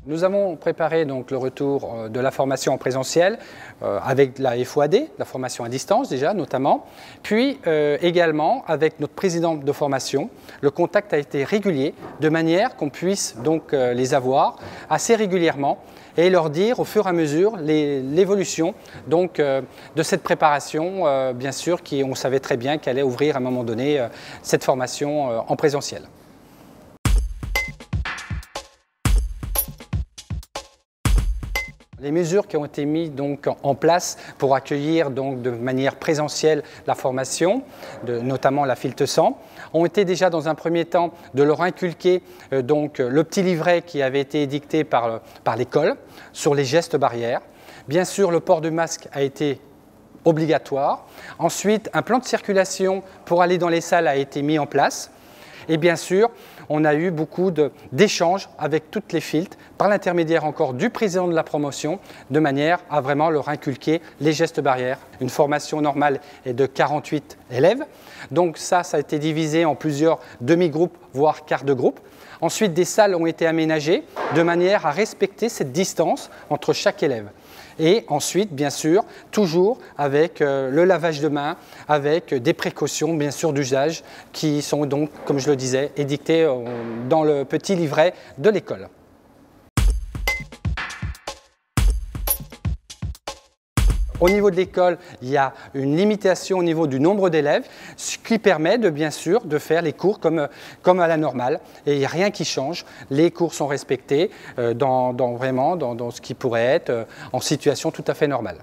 Nous avons préparé donc le retour de la formation en présentiel avec la FOAD, la formation à distance déjà notamment, puis également avec notre président de formation. Le contact a été régulier de manière qu'on puisse donc les avoir assez régulièrement et leur dire au fur et à mesure l'évolution donc de cette préparation, bien sûr, on savait très bien qu'elle allait ouvrir à un moment donné cette formation en présentiel. Les mesures qui ont été mises donc en place pour accueillir donc de manière présentielle la formation, notamment la filte sang, ont été déjà dans un premier temps de leur inculquer donc le petit livret qui avait été édicté par l'école sur les gestes barrières. Bien sûr, le port du masque a été obligatoire. Ensuite, un plan de circulation pour aller dans les salles a été mis en place. Et bien sûr, on a eu beaucoup d'échanges avec toutes les filtres, par l'intermédiaire encore du président de la promotion, de manière à vraiment leur inculquer les gestes barrières. Une formation normale est de 48 élèves, donc ça a été divisé en plusieurs demi-groupes, voire quarts de groupe. Ensuite, des salles ont été aménagées de manière à respecter cette distance entre chaque élève. Et ensuite, bien sûr, toujours avec le lavage de mains, avec des précautions, bien sûr, d'usage qui sont donc, comme je le disais, édictées dans le petit livret de l'école. Au niveau de l'école, il y a une limitation au niveau du nombre d'élèves, ce qui permet bien sûr de faire les cours comme à la normale. Et il n'y a rien qui change. Les cours sont respectés vraiment dans ce qui pourrait être en situation tout à fait normale.